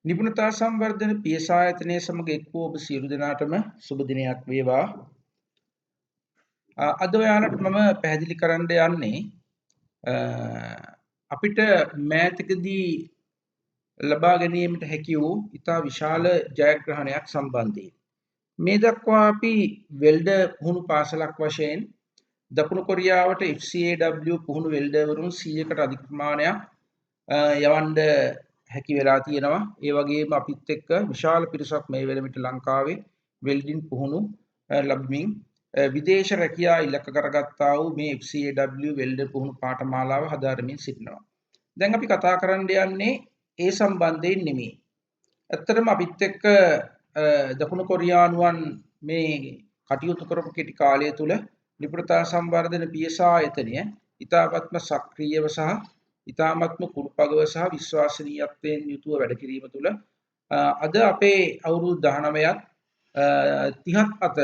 නිපුණතා සංවර්ධන පියස ආයතනයේ සමග එක් වූ ඔබ සියලු දෙනාටම සුබ දිනයක් වේවා. අද ඔයාලට මම පැහැදිලි කරන්න යන්නේ අපිට මෑතකදී ලබා ගැනීමට හැකි වූ ඉතා විශාල ජයග්‍රහණයක් සම්බන්ධයෙන්. මේ දක්වා අපි වෙල්ඩර් පුහුණු පාසලක් වශයෙන් දකුණු කොරියාවට FCAW පුහුණු වෙල්ඩර්වරුන් 100කට අධික ප්‍රමාණයක් යවන්න හැකි වෙලා තියෙනවා. ඒ වගේම අපිත් එක්ක විශාල පිරිසක් මේ වෙලෙමිට ලංකාවේ වෙල්ඩින් පුහුණු ලැබමින් විදේශ රැකියා ඉලක්ක කරගත්තා වූ මේ FCAW වෙල්ඩර් පුහුණු පාඨමාලාව හදාරමින් සිටිනවා. දැන් අපි කතා කරන්න යන්නේ ඒ සම්බන්ධයෙන් නෙමෙයි. ඇත්තටම අපිත් එක්ක දකුණු කොරියානුවන් මේ කටයුතු කරපු කෙටි කාලය තුල නිපුණතා සංවර්ධන පියස ආයතනය ඉතාමත්ම සක්‍රීයව සහ ඉතාමත්ම කුරුපගව සහ විශ්වාසනීයත්වයෙන් යුතුව වැඩ කිරීම තුළ අද අපේ අවුරුදු 19ත් 30ත් අත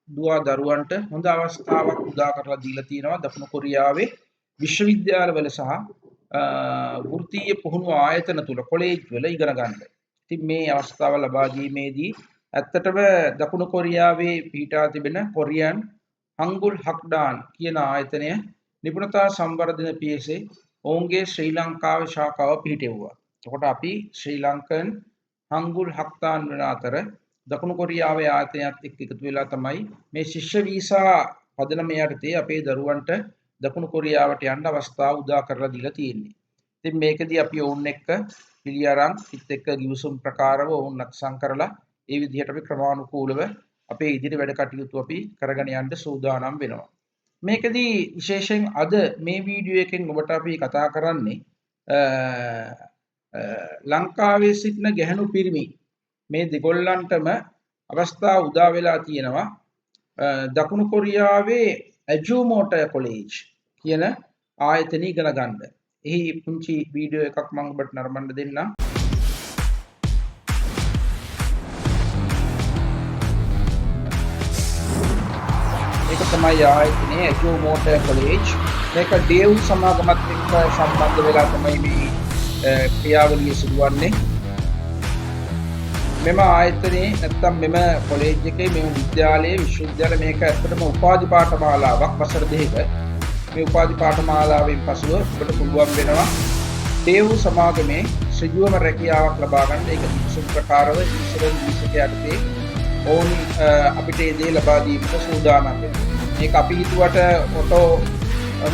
දුවා දරුවන්ට හොඳ අවස්ථාවක් උදා කරලා දීලා තියෙනවා දකුණු කොරියාවේ විශ්වවිද්‍යාලවල සහ වෘත්තීය පුහුණු ආයතන තුල කොලෙජ් වල ඉගෙන ගන්න. ඉතින් මේ අවස්ථාව ලබා දීමේදී ඇත්තටම දකුණු කොරියාවේ පිහිටා තිබෙන කොරියන් හංගුල් හක්ඩාන් කියන ආයතනය නිපුණතා සංවර්ධන පියසේ ඔවුන්ගේ ශ්‍රී ලංකාවේ ශාඛාව පිහිටෙව්වා. එතකොට අපි ශ්‍රී ලංකන් හංගුල් හක්දාන් වන අතර දකුණු කොරියාවේ ආයතනයත් එක්ක එකතු වෙලා තමයි මේ ශිෂ්‍ය වීසා පදනම යටතේ අපේ දරුවන්ට දකුණු කොරියාවට යන්න අවස්ථාව උදා කරලා දීලා තියෙන්නේ. ඉතින් මේකදී අපි ඔවුන් එක්ක පිළිඅරන් පිට එක්ක ගිවිසුම් ප්‍රකාරව ඔවුන් අත්සන් කරලා ඒ විදිහට අපි ක්‍රමානුකූලව අපේ ඉදිරි වැඩ කටයුතු අපි කරගෙන යන්න සූදානම් වෙනවා. මේකදී විශේෂයෙන් අද මේ වීඩියෝ එකෙන් ඔබට අපි කතා කරන්නේ ලංකාවේ සිටින ගැහැණු පිරිමි මේ දෙගොල්ලන්ටම අවස්ථාව උදා වෙලා තියෙනවා දකුණු කොරියාවේ ඇජුමෝටර් කොලෙජ් කියන ආයතනය ඉගෙන ගන්න. එහි පුංචි වීඩියෝ එකක් මම ඔබට නරඹන්න දෙන්නම්. ඒක තමයි ආයතනයේ ඇජුමෝටර් කොලෙජ්. මේක දේව් සමාගමත් එක්ක සම්බන්ධ වෙලා තමයි මේ ක්‍රියාවලිය සිදුවන්නේ. මෙම ආයතනයේ නැත්නම් මෙම කොලෙජ් එකේ මෙම විද්‍යාලයේ විශ්වවිද්‍යාල මේක ඇත්තටම උපාධි පාඨමාලාවක් වසර දෙකක. මේ උපාධි පාඨමාලාවෙන් පසුව ඔබට පුළුවන් වෙනවා දේව් සමාගමේ ඍජුවම රැකියාවක් ලබා ගන්න. ඒක විශ්ව ප්‍රකාරව ඉන්ෂුරන්ස් විෂයක යටතේ ඕන් අපිට ඒ දේ ලබා දීමට සූදානම් වෙනවා. මේක අපි හිතුවට ඔටෝ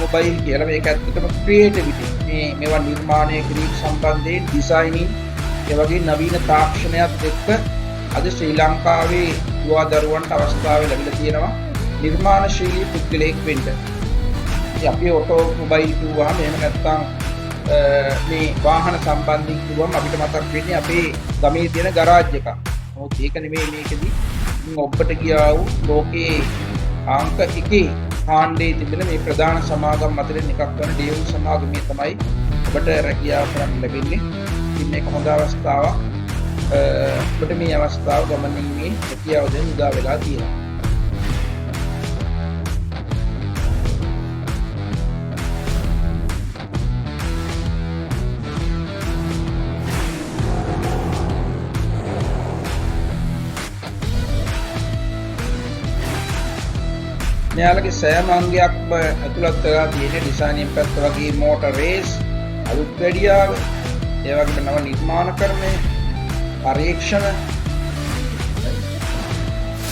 මොබයිල් කියලා මේක ඇත්තටම ක්‍රියේටිවිටි මේවා නිර්මාණය කිරීම සම්බන්ධයෙන් ඩිසයිනින් ඒ වගේ නවීන තාක්ෂණයත් එක්ක අද ශ්‍රී ලංකාවේ දුවා දරුවන්ට අවස්ථාව ලැබිලා තියෙනවා නිර්මාණශීලී පුද්ගලයෙක් වෙන්න. ඉතින් අපි ඔටෝ මොබයිල් කිව්වහම එහෙම නැත්නම් මේ වාහන සම්බන්ධයෙන් කිව්වම අපිට මතක් වෙන්නේ අපේ ගමේ තියෙන ගරාජ් එකක්. මොකද ඒක නෙමෙයි මේකෙදි ඔබට ගියා වූ ලෝකයේ අංක 1 කාණ්ඩයේ තිබෙන මේ ප්‍රධාන සමාගම් අතරින් එකක් වන දේව් සමාගමේ තමයි ඔබට රැකියාව කරන්න ලැබෙන්නේ. ඉතින් මේක හොඳ අවස්ථාවක්. ඔබට මේ අවස්ථාව ගමනින්මේ රැකියාව දෙන්න උදා වෙලා තියෙනවා. මෙයාලගේ සෑම අංගයක්ම ඇතුළත් වෙලා තියෙන ඩිසයිනින් පැත්ත වගේ මෝටර් රේස් අලුත් වැඩියාව ඒ වගේම නව නිර්මාණකරණය පරීක්ෂණ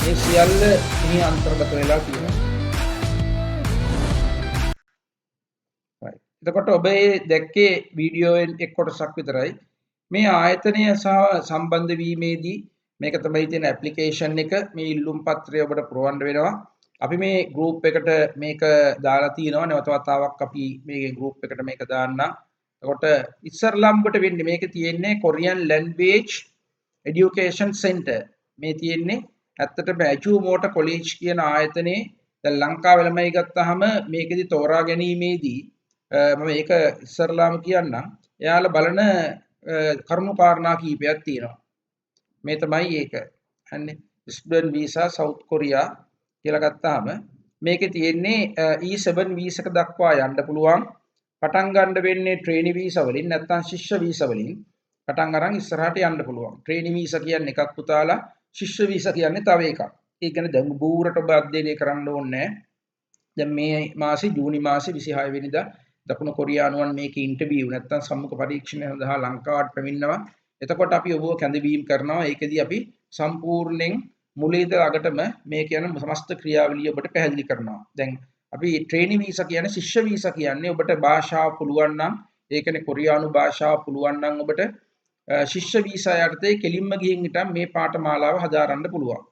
මේ සියල්ල මෙහි අන්තර්ගත වෙලා තියෙනවා. එතකොට ඔබ මේ දැක්කේ වීඩියෝෙන් එක් කොටසක් විතරයි. මේ ආයතනය සහ සම්බන්ධ වීමේදී මේක තමයි තියෙන ඇප්ලිකේෂන් එක. මේ ඉල්ලුම් පත්‍රය ඔබට පුරවන්න වෙනවා. අපි මේ ගෲප් එකට මේක දාලා තියෙනවා. නැවත වතාවක් අපි මේ ගෲප් එකට මේක දාන්නම්. එතකොට ඉස්සරලම් ඔබට වෙන්නේ මේකේ තියෙන්නේ කොරියන් ලැන්ග්වේජ් এডুকেෂන් සෙන්ටර්. මේ තියෙන්නේ ඇත්තටම ඇජුමෝටර් කොලෙජ් කියන ආයතනයේ දැන් ලංකාවේ ළමයි ගත්තාම මේකෙදි තෝරා ගැනීමේදී මම මේක ඉස්සරලාම කියන්නම්. එයාලා බලන කරුණු කාරණා කීපයක් තියෙනවා. මේ තමයි ඒක. හන්නේ ස්ටුඩන්ට් වීසා සවුත් කොරියා කියලා ගත්තාම මේකේ තියෙන්නේ E7 වීසක දක්වා යන්න පුළුවන්. පටන් ගන්න වෙන්නේ ට්‍රේනි වීසා වලින් නැත්නම් ශිෂ්‍ය වීසා වලින්. පටන් අරන් ඉස්සරහට යන්න පුළුවන්. ට්‍රේනින් වීසා කියන්නේ එකක් පුතාලා, ශිෂ්‍ය වීසා කියන්නේ තව එකක්. ඒ කියන්නේ දැන් බූරට ඔබ අධ්‍යයනය කරන්න ඕනේ නැහැ. දැන් මේ මාසේ ජූනි මාසේ 26 වෙනිදා දකුණු කොරියානුවන් මේකේ ඉන්ටර්විව් නැත්තම් සම්මුඛ පරීක්ෂණය සඳහා ලංකාවට පැමිණෙනවා. එතකොට අපි ඔබව කැඳවීම කරනවා. ඒකෙදී අපි සම්පූර්ණයෙන් මුලින් ඉඳලා අගටම මේ කියන සමස්ත ක්‍රියාවලිය ඔබට පැහැදිලි කරනවා. දැන් අපි ට්‍රේනින් වීසා කියන්නේ ශිෂ්‍ය වීසා කියන්නේ ඔබට භාෂාව පුළුවන් නම් ඒ කියන්නේ කොරියානු භාෂාව පුළුවන් නම් ඔබට ශිෂ්‍ය වීසා යටතේ කෙලින්ම ගිහින් හිටන් මේ පාඨමාලාව හදාරන්න පුළුවන්.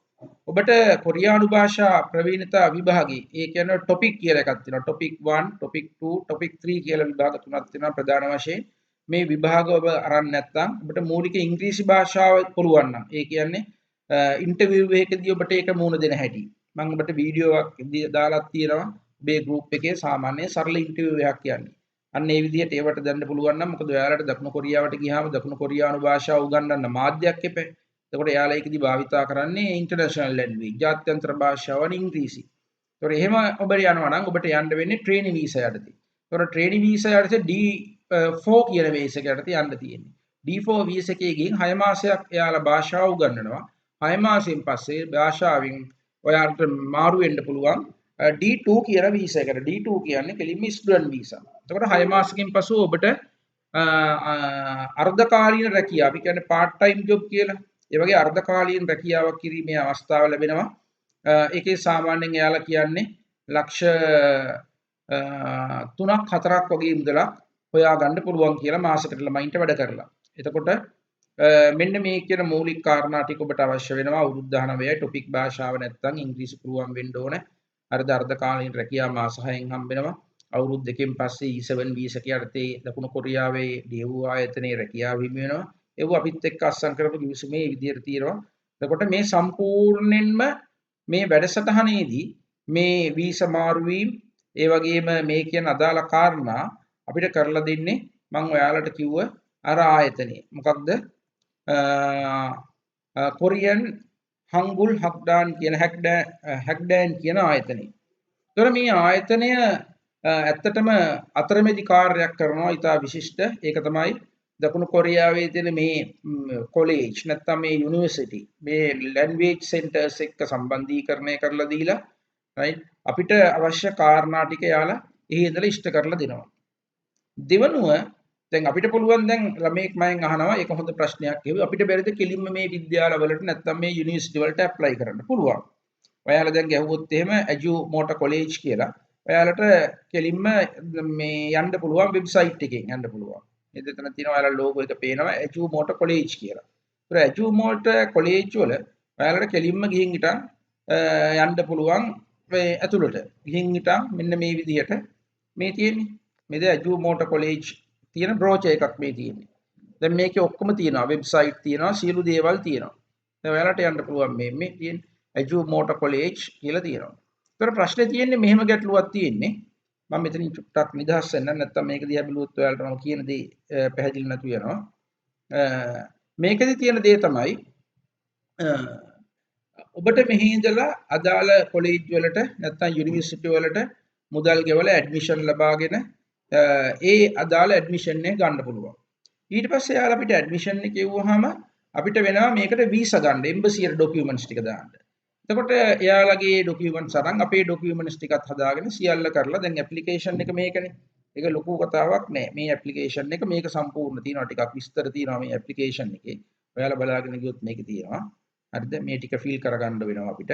ඔබට කොරියානු භාෂා ප්‍රවීණතා විභාගයේ ඒ කියන්නේ ටොපික් කියලා එකක් තියෙනවා. ටොපික් 1, ටොපික් 2, ටොපික් 3 කියලා විභාග තුනක් තියෙනවා ප්‍රධාන වශයෙන්. මේ විභාග ඔබ අරන් නැත්නම් ඔබට මූලික ඉංග්‍රීසි භාෂාව පුළුවන් නම් ඒ කියන්නේ ඉන්ටර්විව් එකකදී ඔබට ඒක මුණ දෙන හැටි. මම ඔබට වීඩියෝ එකක් දාලා තියෙනවා. ඔබේ ගෲප් එකේ සාමාන්‍ය සරල ඉන්ටර්විව් එකක් කියන්නේ. අන්න ඒ විදිහට ඒවට දෙන්න පුළුවන් නම් මොකද ඔයාලට දකුණු කොරියාවට ගියාම දකුණු කොරියානු භාෂාව උගන්වන්න මාධ්‍යයක් එපේ. එතකොට එයාලා ඒකදී භාවිතා කරන්නේ ඉන්ටර්නැෂනල් ලැන්ග්වේජ් ජාත්‍යන්තර භාෂාවන් ඉංග්‍රීසි. ඒතකොට එහෙම ඔබ යනවා නම් ඔබට යන්න වෙන්නේ ට්‍රේනින් වීසා යටතේ. ඒතකොට ට්‍රේනින් වීසා යටතේ D4 කියන වීසා එක යටතේ යන්න තියෙන්නේ. D4 වීසා එකේ ගිහින් 6 මාසයක් එයාලා භාෂාව උගන්වනවා. 6 මාසෙන් පස්සේ භාෂාවෙන් ඔයාලට මාරු වෙන්න පුළුවන් D2 කියන වීසා එකට. D2 කියන්නේ කෙලින්ම ස්ටුඩන්ට් වීසා. එතකොට 6 මාසකින් පසු ඔබට අර්ධකාලීන රැකියාව, අපි කියන්නේ part time job කියලා. ඒ වගේ අර්ධකාලීන රැකියාවක් කිරීමේ අවස්ථාව ලැබෙනවා. ඒකේ සාමාන්‍යයෙන් එයාලා කියන්නේ ලක්ෂ 3ක් 4ක් වගේ මුදලක් හොයා ගන්න පුළුවන් කියලා මාසෙකට ළමයින්ට වැඩ කරලා. එතකොට මෙන්න මේ කියන මූලික කාරණා ටික ඔබට අවශ්‍ය වෙනවා. අවුරුදු 19යි ටොපික් භාෂාව නැත්නම් ඉංග්‍රීසි පුළුවන් වෙන්න ඕනේ. අර්ධකාලීන රැකියාව මාස 6න් හම්බෙනවා. අවුරුදු දෙකකින් පස්සේ E7 වීසා යටතේ දකුණු කොරියාවේ ඩියව් ආයතනයේ රැකියාව හිමි වෙනවා. ඒව අපිත් එක්ක අත්සන් කරපු කිවිසුමේ විදියට තියෙනවා. එතකොට මේ සම්පූර්ණයෙන්ම මේ වැඩසටහනේදී මේ වීසා මාරු වීම ඒ වගේම මේ කියන අදාළ කාරණා අපිට කරලා දෙන්නේ මම ඔයාලට කිව්ව අර ආයතනය. මොකක්ද? කොරියන් හංගුල් හක්ඩාන් කියන හැක්ඩෑන් කියන ආයතනය. ඒතර මේ ආයතනය ඇත්තටම අතරමැදි කාර්යයක් කරනවා ඉතා විශිෂ්ට. ඒක තමයි දකුණු කොරියාවේ තියෙන මේ කොලෙජ් නැත්නම් මේ යුනිවර්සිටි මේ ලැන්ග්වේජ් සෙන්ටර්ස් එක්ක සම්බන්ධීකරණය කරලා දීලා රයිට් අපිට අවශ්‍ය කාරණා ටික යාලා එහි ඉඳලා ඉෂ්ට කරලා දෙනවා. දෙවනුව දැන් අපිට පුළුවන් දැන් ළමෙක් මයෙන් අහනවා ඒක හොඳ ප්‍රශ්නයක් කියුවා අපිට බැරිද කෙලින්ම මේ විද්‍යාලවලට නැත්නම් මේ යුනිවර්සිටි වලට ඇප්ලයි කරන්න පුළුවන්. ඔයාලා දැන් ගැහුවොත් එහෙම ඇජු මෝටර් කොලෙජ් කියලා ඔයාලට කෙලින්ම මේ යන්න පුළුවන් වෙබ්සයිට් එකෙන් යන්න පුළුවන්. එතන තියෙනවා ඔයාලා ලෝගෝ එක පේනවා ඇජු මෝටර් කොලෙජ් කියලා. ඒතර ඇජු මෝටර් කොලෙජ් වල ඔයාලට කෙලින්ම ගිහින් හිටන් යන්න පුළුවන් මේ ඇතුළට. ගිහින් හිටන් මෙන්න මේ විදිහට මේ තියෙන්නේ. මේක ඇජු මෝටර් කොලෙජ් තියෙන බ්‍රෝචර් එකක් මේ තියෙන්නේ. දැන් මේකේ ඔක්කොම තියෙනවා වෙබ්සයිට් තියෙනවා සියලු දේවල් තියෙනවා. දැන් ඔයාලට යන්න පුළුවන් මේ තියෙන්නේ ඇජු මෝටර් කොලෙජ් කියලා තියෙනවා. ඒතර ප්‍රශ්නේ තියෙන්නේ මෙහෙම ගැටලුවක් තියෙන්නේ. මම මෙතනින් චුට්ටක් නිදහස් වෙන්න නැත්නම් මේක දිහා බලුවොත් ඔයාලට මම කියන දේ පැහැදිලි නැතු වෙනවා. මේකෙදි තියෙන දේ තමයි ඔබට මෙහි ඉඳලා අදාළ කොලෙජ් වලට නැත්නම් යුනිවර්සිටි වලට මුදල් ගෙවලා ඇඩ්මිෂන් ලබාගෙන ඒ අදාළ ඇඩ්මිෂන් එක ගන්න පුළුවන්. ඊට පස්සේ යාලා අපිට ඇඩ්මිෂන් එක ගෙවුවාම අපිට වෙනවා මේකට වීසා ගන්න එම්බසි වල ඩොකියුමන්ට්ස් ටික දාන්න. එතකොට එයාලගේ ඩොකියුමන්ට්ස් අරන් අපේ ඩොකියුමන්ට්ස් ටිකත් හදාගෙන සියල්ල කරලා දැන් ඇප්ලිකේෂන් එක මේකනේ. ඒක ලොකු කතාවක් නෑ. මේ ඇප්ලිකේෂන් එක මේක සම්පූර්ණ තියෙනවා ටිකක් විස්තර තියෙනවා මේ ඇප්ලිකේෂන් එකේ. ඔයාලා බලාගෙන ගියොත් මේකේ තියෙනවා. හරිද? මේ ටික ෆිල් කරගන්න වෙනවා අපිට.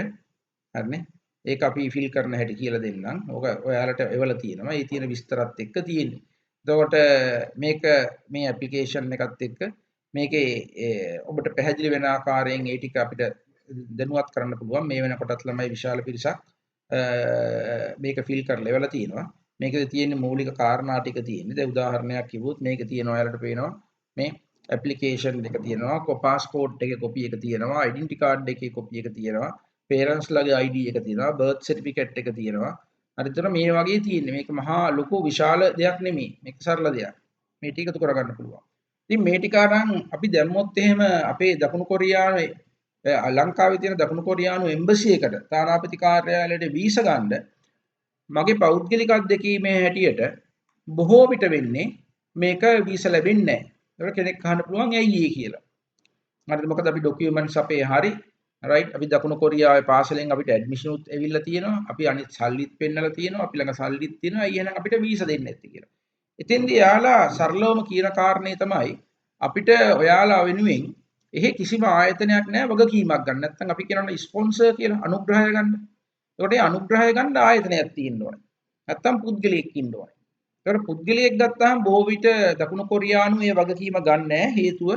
හරිනේ? ඒක අපි ෆිල් කරන හැටි කියලා දෙන්නම්. ඕක ඔයාලට එවලා තියෙනවා. ඒ තියෙන විස්තරات එක්ක තියෙන්නේ. එතකොට මේක මේ ඇප්ලිකේෂන් එකත් එක්ක මේකේ ඔබට පැහැදිලි වෙන ආකාරයෙන් ඒ ටික අපිට දැනුවත් කරන්න පුළුවන්. මේ වෙනකොටත් ළමයි විශාල පිරිසක් මේක ෆිල් කරලා එවලා තියෙනවා. මේකේ තියෙන මූලික කාරණා ටික තියෙන්නේ. දැන් උදාහරණයක් කිව්වොත් මේකේ තියෙනවා ඔයාලට පේනවා මේ ඇප්ලිකේෂන් එක තියෙනවා, පාස්පෝර්ට් එකේ කොපි එක තියෙනවා, ඩෙන්ටිටි කාඩ් එකේ කොපි එක තියෙනවා, පේරන්ට්ස් ලගේ ID එක තියෙනවා, බර්ත් සර්ටිෆිකේට් එක තියෙනවා. හරිද? මේ වගේ තියෙන්නේ. මේක මහා ලොකු විශාල දෙයක් නෙමෙයි. මේක සරල දෙයක්. මේ ටික එකතු කරගන්න පුළුවන්. ඉතින් මේ ටික අරන් අපි දැම්මොත් එහෙම අපේ දකුණු කොරියාවේ ලංකාවේ තියෙන දකුණු කොරියානු එම්බසි එකට තානාපති කාර්යාලයට වීසා ගන්න මගේ පෞද්ගලික අත්දැකීමේ හැටියට බොහෝ විට වෙන්නේ මේක වීසා ලැබෙන්නේ නැහැ. ඒක කෙනෙක් අහන්න පුළුවන් ඇයි ඒ කියලා. හරිද? මොකද අපි ડોකියුමන්ට්ස් අපේ හරි රයිට් අපි දකුණු කොරියාවේ පාසලෙන් අපිට ඇඩ්මිෂන් උත් ඇවිල්ලා තියෙනවා. අපි අනිත් සල්ලිත් පෙන්නලා තියෙනවා. අපි ළඟ සල්ලිත් තියෙනවා. අයිය එහෙනම් අපිට වීසා දෙන්නේ නැත්තේ කියලා. එතෙන්දී යාලා සරලවම කියන කාරණේ තමයි අපිට ඔයාලා වෙනුවෙන් එහෙ කිසිම ආයතනයක් නැහැ වගකීමක් ගන්න. නැත්නම් අපි කියනවා ස්පොන්සර් කියලා අනුග්‍රහය ගන්න. ඒකට ඒ අනුග්‍රහය ගන්න ආයතනයක් තියෙන්න ඕනේ. නැත්නම් පුද්ගලයෙක් ඉන්න ඕනේ. ඒකට පුද්ගලයෙක් ගත්තාම බොහෝ විට දකුණු කොරියානු මේ වගකීම ගන්න නැහැ. හේතුව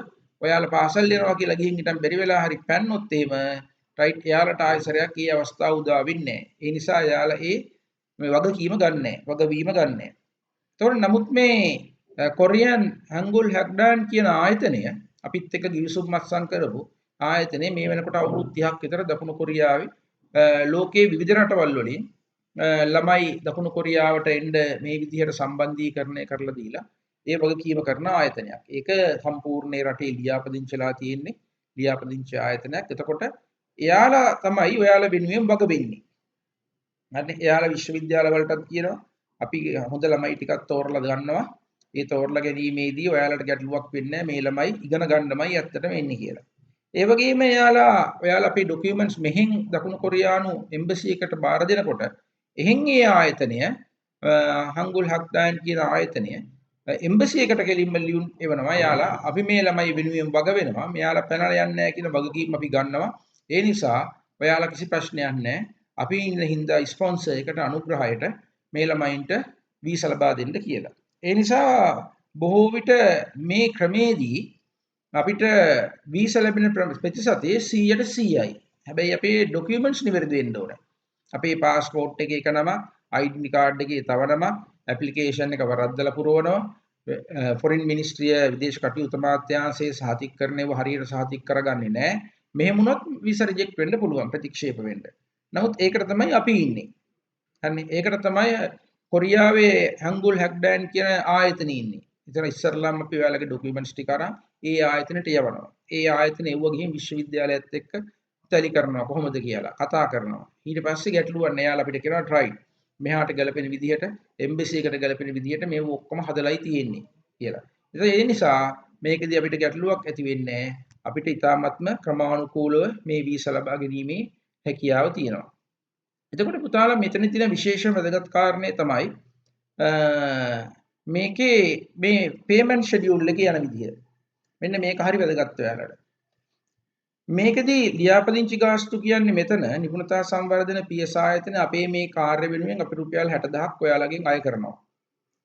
ඔයාලා පාසල් යනවා කියලා ගිහින් හිටන් බැරි වෙලා හරි පැන්නොත් එහෙම රයිට් එයාලට ආයෙසරයක් ඒ අවස්ථාව උදා වෙන්නේ නැහැ. ඒ නිසා එයාලා මේ වගකීම ගන්න නැහැ. වගවීම ගන්න නැහැ. ඒතකොට නමුත් මේ කොරියන් හංගුල් හැක්ඩාන් කියන ආයතනය අපිත් එක්ක ගිවිසුම් මත්සන් කරපු ආයතනය මේ වෙනකොට අවුරුදු 30ක් විතර දකුණු කොරියාවේ ලෝකයේ විවිධ රටවල් වලින් ළමයි දකුණු කොරියාවට එන්න මේ විදිහට සම්බන්ධීකරණය කරලා දීලා ඒ වගකීම කරන ආයතනයක්. ඒක සම්පූර්ණ රටේ ලියාපදිංචිලා තියෙන්නේ ලියාපදිංචි ආයතනයක්. එතකොට එයාලා තමයි ඔයාලා වෙනුවෙන් වග වෙන්නේ. හරි එයාලා විශ්වවිද්‍යාල වලටත් කියනවා අපි හොඳ ළමයි ටිකක් තෝරලා ගන්නවා. ඒ තෝරලා ගැනීමේදී ඔයාලට ගැටලුවක් වෙන්නේ මේ ළමයි ඉගෙන ගන්නමයි ඇත්තටම එන්නේ කියලා. ඒ වගේම එයාලා අපේ ડોකියුමන්ට්ස් මෙහෙන් දකුණු කොරියානු එම්බසි එකට බාර දෙනකොට එහෙන් ඒ ආයතනය හංගුල් හක්දාන් කියන ආයතනය එම්බසි එකට කෙලින්ම ලියුම් එවනවා. එයාලා අපි මේ ළමයි වෙනුවෙන් වග වෙනවා. මෙයාලා පැනලා යන්නේ නැහැ කියන වගකීම අපි ගන්නවා. ඒ නිසා ඔයාලා කිසි ප්‍රශ්නයක් නැහැ. අපි ඉන්න හින්දා ස්පොන්සර් එකට අනුග්‍රහයට මේ ළමයින්ට වීසා ලබා දෙන්න කියලා. ඒ නිසා බොහෝ විට මේ ක්‍රමේදී අපිට වීසා ලැබෙන ප්‍රතිශතය 100ට 100යි. හැබැයි අපේ ડોකියුමන්ට්ස් නිවැරදි වෙන්න ඕනේ. අපේ පාස්පෝර්ට් එකේ එක නම, ID කාඩ් එකේ තව නම, ඇප්ලිකේෂන් එක වරද්දලා පුරවනවා. ෆොරින් මිනිස්ට්‍රිය විදේශ කටයුතු අමාත්‍යාංශයේ සහතිකකරණයව හරියට සහතික කරගන්නේ නැහැ. මෙහෙම වුණොත් වීසා රිජෙක්ට් වෙන්න පුළුවන්, ප්‍රතික්ෂේප වෙන්න. නමුත් ඒකට තමයි අපි ඉන්නේ. හරිනේ. ඒකට තමයි කොරියාවේ හංගුල් හැක්ඩාන් කියන ආයතනෙ ඉන්නේ. ඉතින් ඉස්සරලාම අපි ඔයාලගේ ડોකියුමන්ට්ස් ටික අරන් ඒ ආයතනයට යවනවා. ඒ ආයතන එව්ව ගිහින් විශ්වවිද්‍යාලයත් එක්ක තැලි කරනවා කොහොමද කියලා කතා කරනවා. ඊට පස්සේ ගැටලුවක් නෑ. යාලා අපිට කියනවා try. මෙහාට ගැලපෙන විදිහට එම්බසි එකට ගැලපෙන විදිහට මේව ඔක්කොම හදලායි තියෙන්නේ කියලා. ඉතින් ඒ නිසා මේකදී අපිට ගැටලුවක් ඇති වෙන්නේ අපිට ඊ타ත්ම ක්‍රමානුකූලව මේ වීසා ලබා ගැනීමේ හැකියාව තියෙනවා. එතකොට පුතාලා මෙතන තියෙන විශේෂ වැදගත් කාරණේ තමයි මේකේ මේ පේමන්ට් ෂෙඩියුල් එකේ යන විදිය. මෙන්න මේක හරි වැදගත් ඔයාලට. මේකදී ලියාපදිංචි ගාස්තු කියන්නේ මෙතන නිපුණතා සංවර්ධන PS ආයතන අපේ මේ කාර්ය වෙනුවෙන් අපි රුපියල් 60000ක් ඔයාලගෙන් අය කරනවා.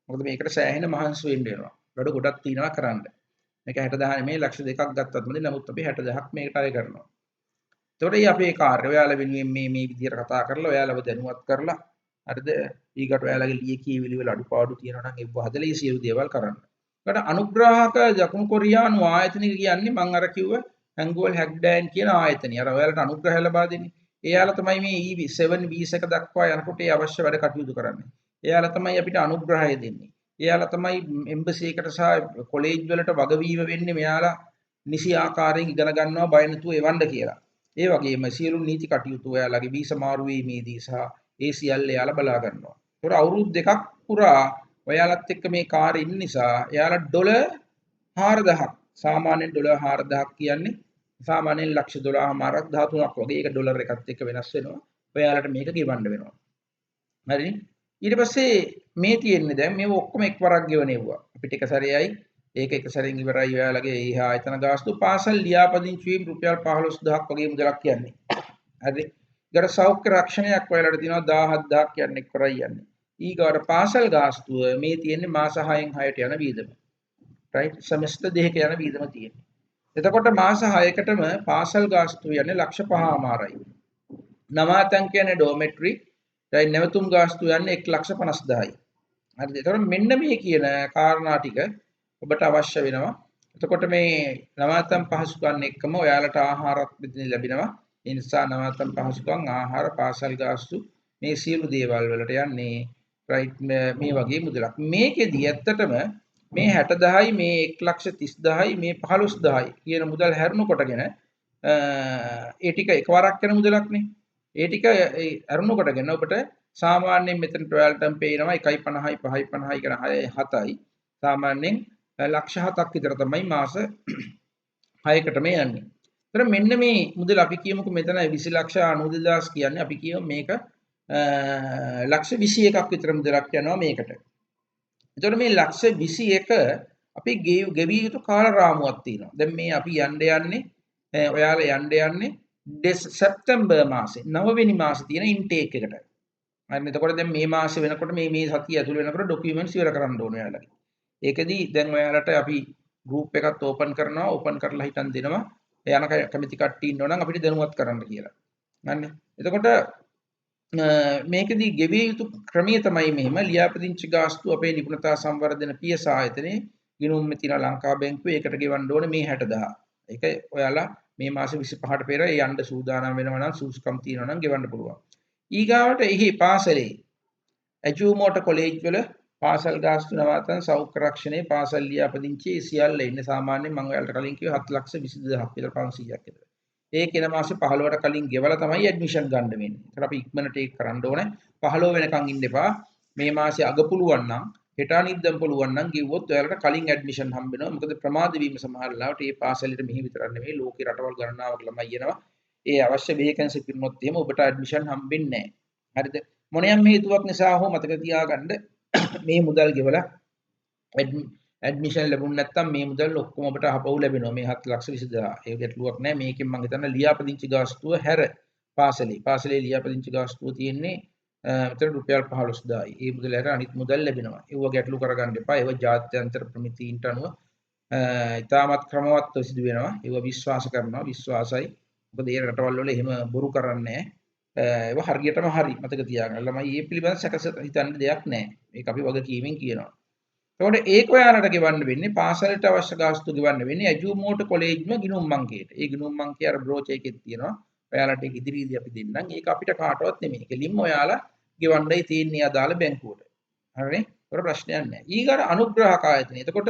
මොකද මේකට සෑහෙන මහන්සි වෙන්න වෙනවා. වැඩ ගොඩක් තියෙනවා කරන්න. මේක 60000 නෙමෙයි ලක්ෂ 2ක් ගත්තත් මොකද නමුත් අපි 60000ක් මේකට අය කරනවා. එතකොට මේ අපේ කාර්ය ඔයාලා වෙනුවෙන් මේ විදිහට කතා කරලා ඔයාලව දැනුවත් කරලා හරිද? ඊකට ඔයාලගේ ලියකියවිලි වල අඩුපාඩු තියෙනවා නම් ඒව හදලා ඒ සියලු දේවල් කරන්න. ඒකට අනුග්‍රාහක දකුණු කොරියානු ආයතනික කියන්නේ මම අර කිව්ව හැංගුවල් හැක්ඩෑන් කියන ආයතනය. අර ඔයාලට අනුග්‍රහය ලබා දෙන්නේ. එයාලා තමයි මේ E7 වීසා එක දක්වා යනකොට ඒ අවශ්‍ය වැඩ කටයුතු කරන්නේ. එයාලා තමයි අපිට අනුග්‍රහය දෙන්නේ. එයාලා තමයි එම්බසි එකට සහ කොලෙජ් වලට වගවීම වෙන්නේ මෙයාලා නිසි ආකාරයෙන් ඉගෙන ගන්නවා බය නැතුව එවන්න කියලා. ඒ වගේම සියලු නීති කටයුතු ඔයාලගේ වීසා මාරු වීමේදී සහ ඒ සියල්ල එයාලා බලා ගන්නවා. ඒතකොට අවුරුදු 2ක් පුරා ඔයාලත් එක්ක මේ කාර්යය ඉන්න නිසා එයාලා ඩොලර් 4000ක් සාමාන්‍යයෙන් ඩොලර් 4000ක් කියන්නේ සාමාන්‍යයෙන් ලක්ෂ 12මාරක් 13ක් වගේ ඒක ඩොලර් එකත් එක්ක වෙනස් වෙනවා. ඔයාලට මේක ගෙවන්න වෙනවා. හරිනේ? ඊට පස්සේ මේ තියෙන්නේ දැන් මේව ඔක්කොම එකවරක් ගෙවනෙව්වා. අපිට එක සැරේයි ඒක එක සැරෙන් ඉවරයි ඔයාලගේ ඊහ ආයතන ගාස්තු පාසල් ලියාපදිංචි වීම රුපියල් 15000ක් වගේ මුදලක් කියන්නේ. හරි. ඊට සෞඛ්‍ය රක්ෂණයක් ඔයාලට තියෙනවා 17000ක් කියන්නේ එකවරයි යන්නේ. ඊගාට පාසල් ගාස්තුව මේ තියෙන්නේ මාස 6න් 6ට යන වියදම. රයිට් සෙමෙස්ටර් දෙකක යන වියදම තියෙන්නේ. එතකොට මාස 6කටම පාසල් ගාස්තුව යන්නේ ලක්ෂ 5මාරයි. නවාතැන් කියන්නේ ඩෝමෙට්‍රි දැන් නැවතුම් ගාස්තුව යන්නේ 1,50,000යි. හරිද? එතකොට මෙන්න මේ කියන කාරණා ටික ඔබට අවශ්‍ය වෙනවා. එතකොට මේ නවාතැන් පහසුකම් එක්කම ඔයාලට ආහාරත් ලැබෙනවා. ඒ නිසා නවාතැන් පහසුකම් ආහාර පාසල් ගාස්තු මේ සියලු දේවල් වලට යන්නේ රයිට් මේ වගේ මුදලක්. මේකෙදි ඇත්තටම මේ 60000යි මේ 1,30,000යි මේ 15000යි කියන මුදල් හැරුණු කොටගෙන ඒ ටික එකවරක් යන මුදලක්නේ. ඒ ටික අරුණු කොටගෙන ඔබට සාමාන්‍යයෙන් මෙතනට ඔයාලටම පේනවා 1.50යි 5.50යි කියන 7යි. සාමාන්‍යයෙන් ලක්ෂ 7ක් විතර තමයි මාස 6කටම යන්නේ. ඒතර මෙන්න මේ මුදල අපි කියමුකෝ මෙතන 20 ලක්ෂ 92000 කියන්නේ අපි කියමු මේක ලක්ෂ 21ක් විතර මුදලක් යනවා මේකට. එතකොට මේ ලක්ෂ 21 අපි ගෙවිය යුතු කාල රාමුවක් තියෙනවා. දැන් මේ අපි යන්නේ ඔයාලා යන්නේ සැප්තැම්බර් මාසේ 9 වෙනි මාසේ තියෙන ඉන්ටේක් එකට. හරි එතකොට දැන් මේ මාසේ වෙනකොට මේ සතිය ඇතුළේ වෙනකොට ડોකියුමන්ට්ස් ඉවර කරන්න ඕනේ ඔයාලගේ. ඒකෙදි දැන් ඔයාලට අපි ගෲප් එකක් ඕපන් කරනවා. ඕපන් කරලා හිටන් දෙනවා. යන කැමති කට්ටිය ඉන්නවා නම් අපිට දැනුවත් කරන්න කියලා. හරිනේ. එතකොට මේකෙදි ගෙවිය යුතු ක්‍රමය තමයි මෙහෙම ලියාපදිංචි ගාස්තු අපේ නිපුණතා සංවර්ධන පියස ආයතනයේ ගිණුම් මේ තියෙන ලංකා බැංකුවේ ඒකට ගෙවන්න ඕනේ මේ 60000. ඒක ඔයාලා මේ මාස 25ට පෙර යන්න සූදානම් වෙනවා නම් සූසුකම් තියෙනවා නම් ගෙවන්න පුළුවන්. ඊගාවට එහි පාසලේ ඇජුමෝට කොලෙජ් වල පාසල් ගාස්තු නවාතන් සෞඛ්‍ය රක්ෂණයේ පාසල් ලියාපදිංචි සියල්ල ඉන්නේ සාමාන්‍යයෙන් මම ඔයාලට කලින් කිව්වා 7,22,000ක් විතර 500ක් විතර. ඒ කෙන මාසේ 15ට කලින් ගෙවලා තමයි ඇඩ්මිෂන් ගන්න වෙන්නේ. ඒකට අපි ඉක්මනට ඒක කරන්න ඕනේ. 15 වෙනකන් ඉන්න එපා. මේ මාසේ අග පුළුවන් නම් හෙට අනිද්දම් පුළුවන් නම් කිව්වොත් ඔයාලට කලින් ඇඩ්මිෂන් හම්බ වෙනවා. මොකද ප්‍රමාද වීම සමහර ලාවට මේ පාසලෙට මෙහි විතරක් නෙමෙයි ලෝකේ රටවල් ගණනාවක් ළමයි එනවා. ඒ අවශ්‍ය වේකන්සි පිරුණොත් එහෙම ඔබට ඇඩ්මිෂන් හම්බෙන්නේ නැහැ. හරිද? මොනියම් හේතුවක් නිසා හෝ මතක තියාගන්න මේ මුදල් ගෙවලා ඇඩ්මිෂන් ලැබුණ නැත්නම් මේ මුදල් ඔක්කොම ඔබට අහපව් ලැබෙනවා මේ 7,20,000. ඒ ගැටලුවක් නැහැ. මේකෙන් මම හිතන්නේ ලියාපදිංචි ගාස්තුව හැර පාසලේ ලියාපදිංචි ගාස්තුව තියෙන්නේ මෙතන රුපියල් 15,000යි. ඒ මුදල හැර අනිත් මුදල් ලැබෙනවා. ඒව ගැටලු කරගන්න එපා. ඒව ජාත්‍යන්තර ප්‍රමිතීන්ට අනුව ඉතාමත් ක්‍රමවත්ව සිදු වෙනවා. ඒව විශ්වාස කරනවා. විශ්වාසයි. මොකද ඒ රටවල් වල එහෙම බොරු කරන්නේ නැහැ. ඒව හරියටම හරි මතක තියාගන්න. ළමයි මේ පිළිබඳ සැකස හිතන්න දෙයක් නැහැ. මේක අපි වගකීමෙන් කියනවා. එතකොට ඒක ඔයාලට ගෙවන්න වෙන්නේ පාසලට අවශ්‍ය ගාස්තු ගෙවන්න වෙන්නේ ඇජුමෝට කොලෙජ්ම ගිණුම් මංකයට. ඒ ගිණුම් මංකය අර බ්‍රෝචර් එකේ තියෙනවා. ඔයාලට ඒක ඉදිරියේදී අපි දෙන්නම්. ඒක අපිට කාටවත් නෙමෙයි. කෙලින්ම ඔයාලා ගෙවන්නයි තියෙන්නේ අදාළ බැංකුවට. හරිනේ? ඒකට ප්‍රශ්නයක් නැහැ. ඊගාට අනුග්‍රහක ආයතනය. එතකොට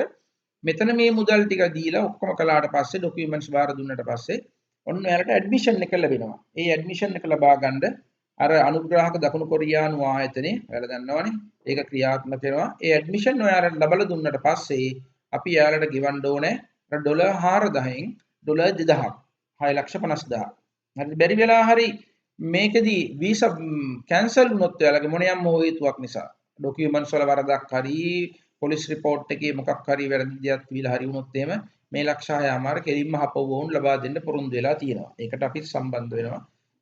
මෙතන මේ මුදල් ටික දීලා ඔක්කොම කළාට පස්සේ ડોකියුමන්ට්ස් බාර දුන්නට පස්සේ ඔන්න ඔයාලට ඇඩ්මිෂන් එක ලැබෙනවා. ඒ ඇඩ්මිෂන් එක ලබා ගන්න අර අනුග්‍රාහක දකුණු කොරියානු ආයතනයේ ඔයාලා දන්නවනේ ඒක ක්‍රියාත්මක වෙනවා. ඒ ඇඩ්මිෂන් ඔයාලට ලබලා දුන්නට පස්සේ අපි ඔයාලට ගෙවන්න ඕනේ ඩොලර් 4,000න් ඩොලර් 2,000ක් 6,50,000. හරි බැරි වෙලා හරි මේකෙදි වීසා කැන්සල් වුණොත් ඔයාලගේ මොනියම් හේතුවක් නිසා ડોකියුමන්ට්ස් වල වරදක් හරි පොලිස් රිපෝට් එකේ මොකක් හරි වැරදි දෙයක් විලා හරි වුණොත් එහෙම මේ ලක්ෂ 6මාර කෙලින්ම හපවවුන් ලබා දෙන්න පොරොන්දු වෙලා තියෙනවා. ඒකට අපි සම්බන්ධ වෙනවා.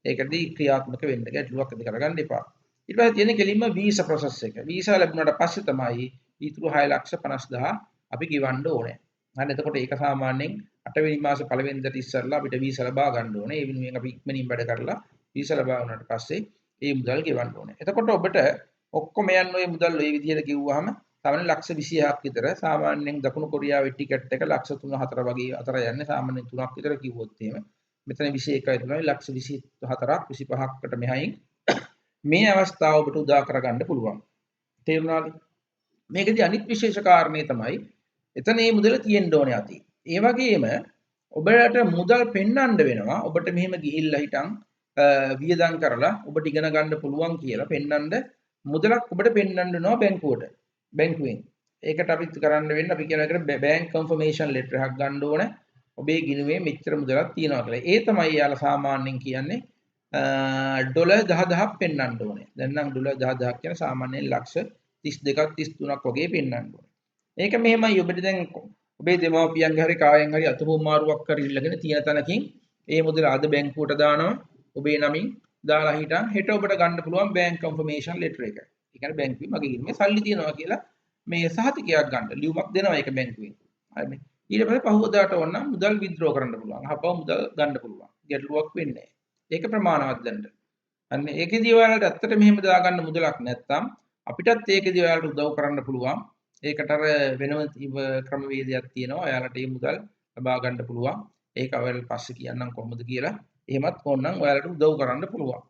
ඒකදී ක්‍රියාත්මක වෙන්න ගැටලුවක් ඇති කරගන්න එපා. ඊට පස්සේ තියෙන කෙලින්ම වීසා ප්‍රොසෙස් එක. වීසා ලැබුණාට පස්සේ තමයි ඊටු 6,50,000 අපි ගෙවන්න ඕනේ. හරි එතකොට ඒක සාමාන්‍යයෙන් 8 වෙනි මාසේ පළවෙනිදට ඉස්සරලා අපිට වීසා ලබා ගන්න ඕනේ. ඒ වෙනුවෙන් අපි ඉක්මනින් වැඩ කරලා වීසා ලබා වුණාට පස්සේ මේ මුදල් ගෙවන්න ඕනේ. එතකොට ඔබට ඔක්කොම යන ওই මුදල් ওই විදිහට ගෙවුවාම සාමාන්‍ය ලක්ෂ 26ක් විතර සාමාන්‍යයෙන් දකුණු කොරියාවේ ටිකට් එක ලක්ෂ 3-4 වගේ අතර යන්නේ සාමාන්‍යයෙන් 3ක් විතර කිව්වොත් එහෙම මෙතන 21යි තමයි ලක්ෂ 24ක් 25කට මෙහායින් මේ අවස්ථාව ඔබට උදා කරගන්න පුළුවන්. තේරුණාද? මේකදී අනිත් විශේෂ කාරණේ තමයි එතන මේ මුදල තියෙන්න ඕනේ අතේ. ඒ වගේම ඔබට මුදල් පෙන්වන්න වෙනවා. ඔබට මෙහෙම ගිහිල්ලා හිටන් වියදම් කරලා ඔබට ඉගෙන ගන්න පුළුවන් කියලා පෙන්වන්න මුදලක් ඔබට පෙන්වන්න වෙනවා බැංකුවට. බැංකුවෙන්. ඒකට අපි කරන්න වෙන්නේ අපි කියන එකට බැංක් කන්ෆර්මේෂන් ලෙටර් එකක් ගන්න ඕනේ. ඔබේ ගිණුමේ මෙච්චර මුදලක් තියෙනවා කියලා. ඒ තමයි යාලා සාමාන්‍යයෙන් කියන්නේ ඩොලර් 10,000ක් පෙන්වන්න ඕනේ. දැන් නම් ඩොලර් 10,000ක් කියන සාමාන්‍යයෙන් ලක්ෂ 32ක් 33ක් වගේ පෙන්වන්න ඕනේ. ඒක මෙහෙමයි ඔබට දැන් ඔබේ දෙමාපියන්ගේ හරි කායෙන් හරි අතහොමාරුවක් කරගෙන තියෙන තැනකින් ඒ මුදල අද බැංකුවට දානවා. ඔබේ නමින් දාලා හිටන් හෙට ඔබට ගන්න පුළුවන් බැංක් කන්ෆර්මේෂන් ලෙටර් එක. ඒ කියන්නේ බැංකුවේ මගේ ගිණුමේ සල්ලි තියෙනවා කියලා මේ සහතිකයක් ගන්න ලියුමක් දෙනවා ඒක බැංකුවෙන්. හරිනේ. ඊට පස්සේ පහුවදාට ඕන නම් මුදල් විත්ඩ්‍රෝ කරන්න පුළුවන්. අහපුවා මුදල් ගන්න පුළුවන්. ගැටලුවක් වෙන්නේ නැහැ. ඒක ප්‍රමාණවත් දැන්න. අන්න ඒකෙදී ඔයාලට ඇත්තට මෙහෙම දාගන්න මුදලක් නැත්තම් අපිටත් ඒකෙදී ඔයාලට උදව් කරන්න පුළුවන්. ඒකට අර වෙනම ක්‍රමවේදයක් තියෙනවා. ඔයාලට මේ මුදල් ලබා ගන්න පුළුවන්. ඒක ඔයාලට පස්සේ කියන්නම් කොහොමද කියලා. එහෙමත් ඕනනම් ඔයාලට උදව් කරන්න පුළුවන්.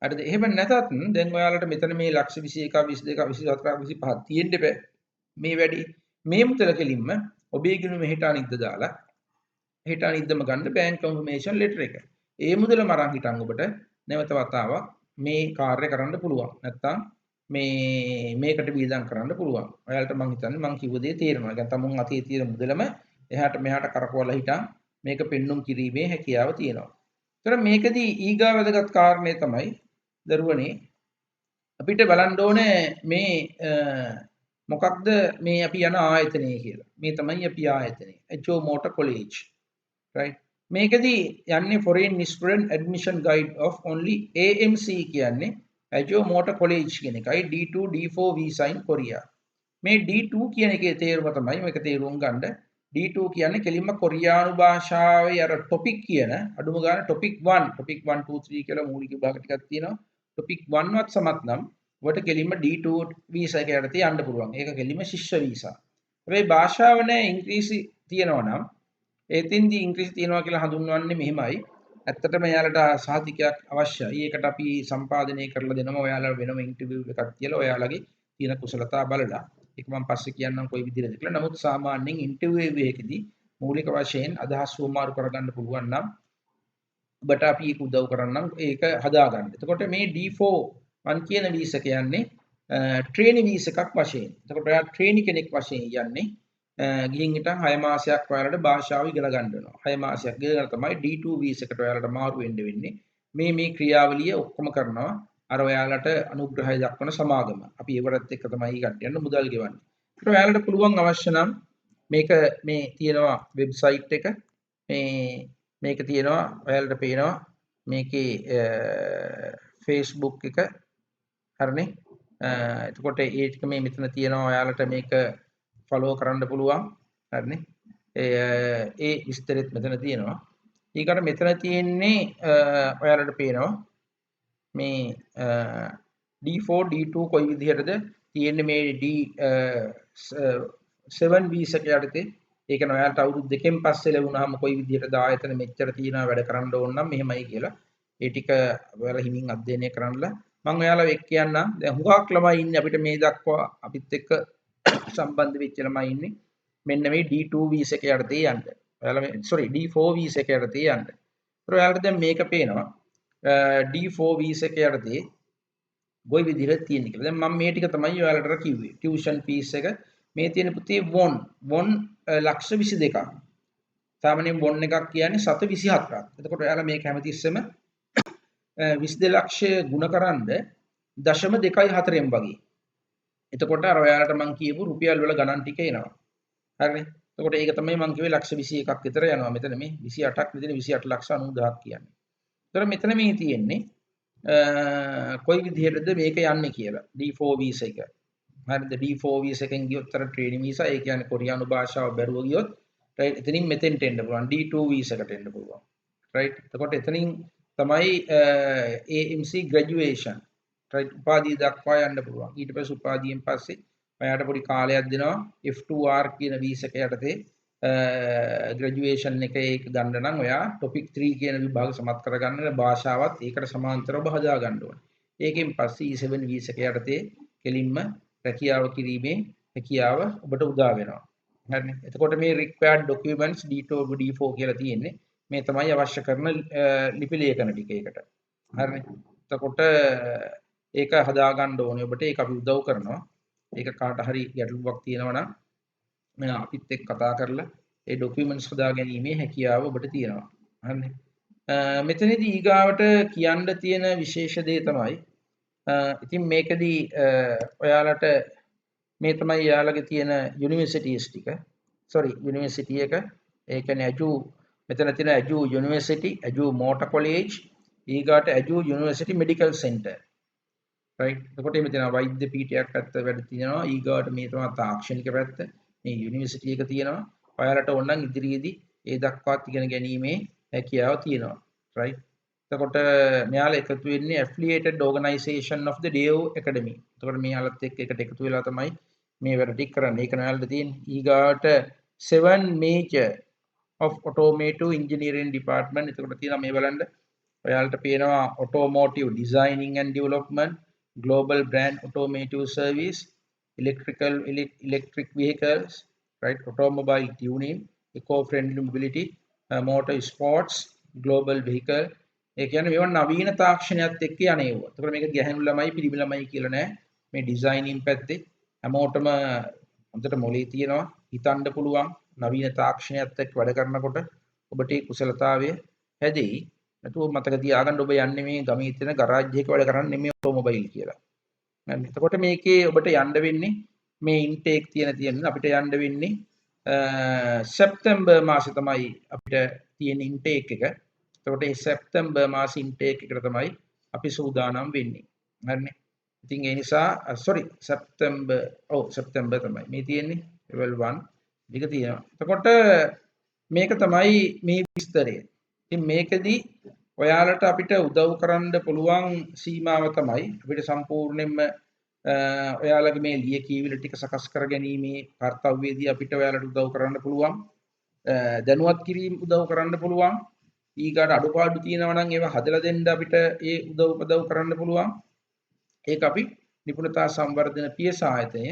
හරිද? එහෙම නැතත් දැන් ඔයාලට මෙතන මේ ලක්ෂ 21, 22, 24, 25 තියෙන්න බෑ. මේ වැඩි මේ මුදල කෙලින්ම ඔබේ ගිණුම හෙට අනිද්ද දාලා හෙට අනිද්දම ගන්න බැංක් කන්ෆර්මේෂන් ලෙටර් එක. ඒ මුදල මරන් හිටන් ඔබට නැවත වතාවක් මේ කාර්ය කරන්න පුළුවන්. නැත්තම් මේකට වියදම් කරන්න පුළුවන්. ඔයාලට මම හිතන්නේ මම කිව්ව දේ තේරෙනවා. يعني තමුන් අතේ තියෙන මුදලම එහාට මෙහාට කරකවලා හිටන් මේක පෙන්눔 කිරීමේ හැකියාව තියෙනවා. ඒතර මේකදී ඊගා වැදගත් කාරණේ තමයි දරුවනේ අපිට බලන්න ඕනේ මේ මොකක්ද මේ අපි යන ආයතනය කියලා. මේ තමයි අපි ආයතනය. HO Motor College. Right? මේකදී යන්නේ Foreign Student Admission Guide of only AMC කියන්නේ HO Motor College කියන එකයි D2 D4 visa in Korea. මේ D2 කියන එකේ තේරුම තමයි මේක තේරුම් ගන්න. D2 කියන්නේ කෙලින්ම කොරියානු භාෂාවේ අර topic කියන අඩුම ගාන topic 1 topic 1 2 3 කියලා මූලික විභාග ටිකක් තියෙනවා. topic 1 වත් සමත් නම් ඔබට කෙලින්ම D2 වීසා එක යටතේ යන්න පුළුවන්. ඒක කෙලින්ම ශිෂ්‍ය වීසා. හැබැයි භාෂාව නැහැ ඉංග්‍රීසි තියෙනවා නම් එතින්දී ඉංග්‍රීසි තියෙනවා කියලා හඳුන්වන්නේ මෙහෙමයි. ඇත්තටම එයාලට සහතිකයක් අවශ්‍යයි. ඒකට අපි සම්පාදනය කරලා දෙනවා. ඔයාලා වෙනම ඉන්ටර්විව් එකක් තියලා ඔයාලගේ තියෙන කුසලතා බලලා. ඒක මම පස්සේ කියන්නම් කොයි විදිහටද කියලා. නමුත් සාමාන්‍යයෙන් ඉන්ටර්විව් එකකදී මූලික වශයෙන් අදහස් සුමාරු කරගන්න පුළුවන් නම් ඔබට අපි ඒක උදව් කරන්නම් ඒක හදාගන්න. එතකොට මේ D4 මන් කියන වීසා කියන්නේ ට්‍රේනි වීසා එකක් වශයෙන්. එතකොට ඔයා ට්‍රේනි කෙනෙක් වශයෙන් යන්නේ ගිහින් හිටන් 6 මාසයක් ඔයාලට භාෂාව ඉගෙන ගන්න වෙනවා. 6 මාසයක් ඉගෙන තමයි D2 වීසා එකට ඔයාලට මාරු වෙන්න වෙන්නේ. මේ ක්‍රියාවලිය ඔක්කොම කරනවා අර ඔයාලට අනුග්‍රහය දක්වන සමාගම. අපි ඒවරත් එක්ක තමයි කට්ටියන්න මුදල් ගෙවන්නේ. ඒකට ඔයාලට පුළුවන් අවශ්‍ය නම් මේක මේ තියෙනවා වෙබ්සයිට් එක. මේක තියෙනවා ඔයාලට පේනවා මේකේ Facebook එක හරිනේ. එතකොට ඒ ටික මේ මෙතන තියෙනවා ඔයාලට මේක ෆලෝ කරන්න පුළුවන්. හරිනේ. ඒ විස්තරෙත් මෙතන තියෙනවා. ඊකට මෙතන තියෙන්නේ ඔයාලට පේනවා මේ D4 D2 කොයි විදිහටද තියෙන්නේ මේ D7 වීසා එක යටතේ. ඒ කියන්නේ ඔයාලට අවුරුදු දෙකෙන් පස්සේ ලැබුණාම කොයි විදිහටද ආයතන මෙච්චර තියෙනවා වැඩ කරන්න ඕන නම් මෙහෙමයි කියලා. ඒ ටික ඔයාලා හිමින් අධ්‍යයනය කරන්නලා මම ඔයාලා එක්ක කියන්නම්. දැන් හුඟක් ළමයි ඉන්නේ අපිට මේ දක්වා අපිත් එක්ක සම්බන්ධ වෙච්ච ළමයි ඉන්නේ. මෙන්න මේ D2 වීසා එක යටතේ යන්න. ඔයාලා මේ D4 වීසා එක යටතේ යන්න. ඒතර ඔයාලට දැන් මේක පේනවා. D4 වීසා එක යටතේ කොයි විදිහට තියෙන්නේ කියලා. දැන් මම මේ ටික තමයි ඔයාලට කිව්වේ. ටියුෂන් ෆීස් එක මේ තියෙන පුතේ වොන් ලක්ෂ 22ක්. සාමාන්‍යයෙන් වොන් එකක් කියන්නේ 724ක්. එතකොට ඔයාලා මේක හැමතිස්සෙම 22 ලක්ෂය ගුණකරනද 0.24න් වගේ. එතකොට අර ඔයාලට මම කියපු රුපියල් වල ගණන් ටික එනවා. හරිනේ. එතකොට ඒක තමයි මම කිව්වේ ලක්ෂ 21ක් විතර යනවා. මෙතන මේ 28ක් විදිහට 28 ලක්ෂ 90000ක් කියන්නේ. එතකොට මෙතන මේ තියෙන්නේ කොයි විදිහටද මේක යන්නේ කියලා. D4 වීසා එක. හරිද? D4 වීසා එකෙන් ගියොත් අර ට්‍රේනින් වීසා ඒ කියන්නේ කොරියානු භාෂාව බැරුව ගියොත් රයිට් එතනින් මෙතෙන්ට එන්න පුළුවන්. D2 වීසා එකට එන්න පුළුවන්. රයිට්. එතකොට එතනින් තමයි AMC graduation රයිට් උපාධිය දක්වා යන්න පුළුවන්. ඊට පස්සේ උපාධියෙන් පස්සේ ඔයාලට පොඩි කාලයක් දෙනවා F2R කියන වීසා එක යටතේ ග්‍රැජුවේෂන් එක ඒක ගන්න නම් ඔයා topic 3 කියන විභාග සමත් කරගන්න භාෂාවත් ඒකට සමාන්තරව හදා ගන්න ඕනේ. ඒකෙන් පස්සේ E7 වීසා එක යටතේ කෙලින්ම රැකියාව කිරීමේ හැකියාව ඔබට උදා වෙනවා. හරිනේ. එතකොට මේ required documents D2 D4 කියලා තියෙන්නේ. මේ තමයි අවශ්‍ය කරන ලිපි ලේඛන ටික ඒකට. හරිනේ. එතකොට ඒක හදා ගන්න ඕනේ ඔබට. ඒක අපි උදව් කරනවා. ඒක කාට හරි ගැටලුවක් තියෙනවා නම් මම අපිත් එක්ක කතා කරලා ඒ ડોකියුමන්ට්ස් හදා ගැනීමේ හැකියාව ඔබට තියෙනවා. හරිනේ. මෙතනදී ඊගාවට කියන්න තියෙන විශේෂ දේ තමයි ඉතින් මේකදී ඔයාලට මේ තමයි යාළගේ තියෙන යුනිවර්සිටිස් ටික. යුනිවර්සිටි එක. ඒ කියන්නේ අජු මෙතන තියෙන අජු යුනිවර්සිටි, අජු මෝටර් කොලෙජ්, ඊගාට අජු යුනිවර්සිටි මෙඩිකල් සෙන්ටර්. රයිට්. එතකොට මේ තියෙන වෛද්‍ය පීඨයක් පැත්ත වැඩ තියෙනවා. ඊගාට මේ තමයි තාක්ෂණික පැත්ත. මේ යුනිවර්සිටි එක තියෙනවා. ඔයාලට ඕන නම් ඉදිරියේදී ඒ දක්වාත් ඉගෙන ගැනීමේ හැකියාව තියෙනවා. රයිට්. එතකොට මෙයාලා එකතු වෙන්නේ affiliated organization of the DEO academy. එතකොට මෙයාලත් එක්ක එකට එකතු වෙලා තමයි මේ වැඩ ටික කරන්නේ. ඒක නෑල්ලට තියෙන්නේ. ඊගාට 7 major of automotive engineering department. එතකොට තියෙනවා මේ බලන්න. ඔයාලට පේනවා automotive designing and development, global brand automotive service, electric vehicles, right? Automobile tuning, eco-friendly mobility, motor sports, global vehicle. ඒ කියන්නේ මේවා නවීන තාක්ෂණයත් එක්ක යන්නේව. ඒතකොට මේක ගැහැණු ළමයි පිරිමි ළමයි කියලා නෑ. මේ ඩිසයිනින් පැත්තේ හැමෝටම හොඳට මොලේ තියෙනවා, හිතන්න පුළුවන්, නවීන තාක්ෂණයත් එක්ක වැඩ කරනකොට ඔබට ඒ කුසලතාවය හැදෙයි. නැතුව මතක තියාගන්න ඔබ යන්නේ මේ ගමේ තියෙන ගරාජ් එකක වැඩ කරන්නේ නෙමෙයි ඔටෝමොබයිල් කියලා. හරි. එතකොට මේකේ ඔබට යන්න වෙන්නේ මේ ඉන්ටේක් තියෙන අපිට යන්න වෙන්නේ සැප්තැම්බර් මාසේ තමයි අපිට තියෙන ඉන්ටේක් එක. එතකොට මේ සැප්තැම්බර් මාසේ ඉන්ටේක් එකට තමයි අපි සූදානම් වෙන්නේ. හරිනේ. ඉතින් ඒ නිසා සැප්තැම්බර් තමයි මේ තියෙන්නේ level 1 ටික තියෙනවා. එතකොට මේක තමයි මේ විස්තරය. ඉතින් මේකෙදි ඔයාලට අපිට උදව් කරන්න පුළුවන් සීමාව තමයි අපිට සම්පූර්ණයෙන්ම ඔයාලගේ මේ ලියකියවිලි ටික සකස් කර ගැනීමේ කාර්යවේදී අපිට ඔයාලට උදව් කරන්න පුළුවන්. දැනුවත් කිරීම උදව් කරන්න පුළුවන්. ඊගාට අඩුපාඩු තියෙනවා නම් ඒවා හදලා දෙන්න අපිට ඒ උදව් කරන්න පුළුවන්. ඒක අපි නිපුණතා සංවර්ධන පියස ආයතනය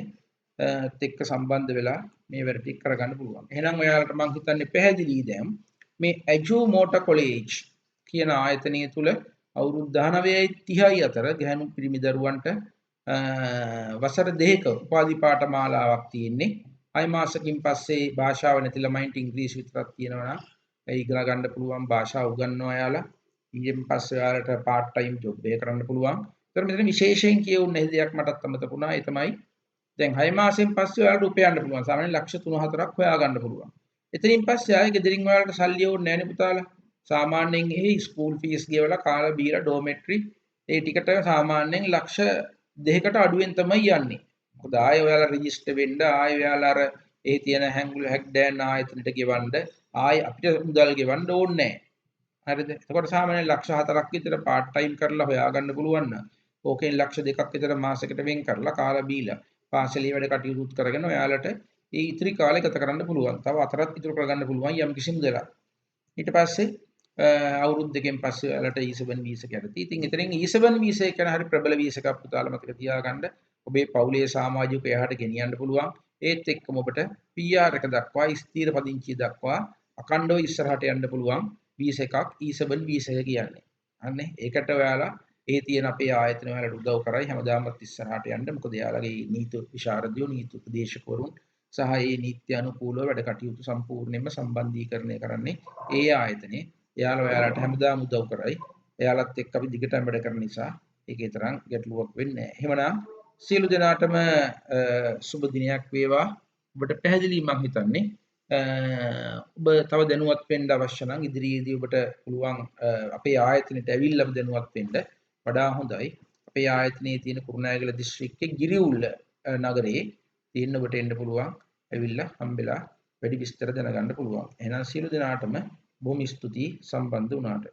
එක්ක සම්බන්ධ වෙලා මේ වැඩ ටික කරගන්න පුළුවන්. එහෙනම් ඔයාලට මම හිතන්නේ පැහැදිලි දැන් මේ ඇජු මෝටර් කොලෙජ් කියන ආයතනය තුල අවුරුදු 19යි 30යි අතර ගැහැණු පිරිමි දරුවන්ට වසර දෙකක උපාධි පාඨමාලාවක් තියෙන්නේ. 6 මාසකින් පස්සේ භාෂාව නැති ළමයින්ට ඉංග්‍රීසි විතරක් තියෙනවා නම් ඒ ඉගෙන ගන්න පුළුවන් භාෂාව උගන්වනවා යාලා. ඊයෙන් පස්සේ ඔයාලට part time job එක කරන්න පුළුවන්. ඒතර මෙතන විශේෂයෙන් කියවුන නැති දෙයක් මටත් අමතක වුණා. ඒ තමයි දැන් 6 මාසෙන් පස්සේ ඔයාලට උපයන්න පුළුවන්. සාමාන්‍යයෙන් ලක්ෂ 3-4ක් හොයා ගන්න පුළුවන්. එතනින් පස්සේ ආයේ ගෙදරින් ඔයාලට සල්ලි ඕනේ නැහැ නේ පුතාලා. සාමාන්‍යයෙන් ඒ ස්කූල් ෆීස් ගෙවලා කාලා බීලා ඩෝමෙට්‍රි ඒ ටිකට සාමාන්‍යයෙන් ලක්ෂ 2කට අඩුවෙන් තමයි යන්නේ. මොකද ආයේ ඔයාලා රෙජිස්ටර් වෙන්න ආයේ ඔයාලා අර ඒ තියෙන හැංගුල හැක්ඩෑන් ආයතනට ගෙවන්න ආයේ අපිට මුදල් ගෙවන්න ඕනේ නැහැ. හරිද? එතකොට සාමාන්‍යයෙන් ලක්ෂ 4ක් විතර part time කරලා හොයාගන්න පුළුවන් නම් ඕකෙන් ලක්ෂ 2ක් විතර මාසෙකට වෙන් කරලා කාලා බීලා පාසලේ වැඩ කටයුතු කරගෙන ඔයාලට ඒ ඉතිරි කාලේ ගත කරන්න පුළුවන්. තව අතරක් ඉතුරු කරගන්න පුළුවන් යම් කිසි මුදලක්. ඊට පස්සේ අවුරුදු දෙකෙන් පස්සේ ඔයාලට E7 වීසා එක යටතේ. ඉතින් එතනින් E7 වීසා එක කියන හරි ප්‍රබල වීසා එකක් පුතාලා මතක තියාගන්න. ඔබේ පවුලේ සමාජිකයෝ එහාට ගෙනියන්න පුළුවන්. ඒත් එක්කම ඔබට PR එක දක්වා ස්ථීර පදිංචිය දක්වා අඛණ්ඩව ඉස්සරහට යන්න පුළුවන් වීසා එකක් E7 වීසා එක කියන්නේ. අනේ ඒකට ඔයාලා ඒ තියෙන අපේ ආයතන වලට උදව් කරයි හැමදාමත් ඉස්සරහට යන්න. මොකද එයාලගේ නීති විශාරදයෝ නීති උපදේශකවරුන් සහ ඒ නීත්‍ය අනුකූලව වැඩ කටයුතු සම්පූර්ණයෙන්ම සම්බන්ධීකරණය කරන්නේ ඒ ආයතනේ. එයාලා ඔයාලට හැමදාම උදව් කරයි. එයාලත් එක්ක අපි දිගටම වැඩ කරන නිසා ඒකේ තරම් ගැටලුවක් වෙන්නේ නැහැ. එහෙමනම් සියලු දෙනාටම සුබ දිනයක් වේවා. ඔබට පැහැදිලි මම හිතන්නේ ඔබ තව දැනුවත් වෙන්න අවශ්‍ය නම් ඉදිරියේදී ඔබට පුළුවන් අපේ ආයතනයට ඇවිල්ලා දැනුවත් වෙන්න වඩා හොඳයි. අපේ ආයතනයේ තියෙන කුරුණෑගල දිස්ත්‍රික්කයේ ගිරිඋල්ල නගරයේ තියෙන ඔබට එන්න පුළුවන්. ඇවිල්ලා හම්බෙලා වැඩි විස්තර දැනගන්න පුළුවන්. එහෙනම් සියලු දෙනාටම බොහොම ස්තුතියි සම්බන්ධ වුණාට.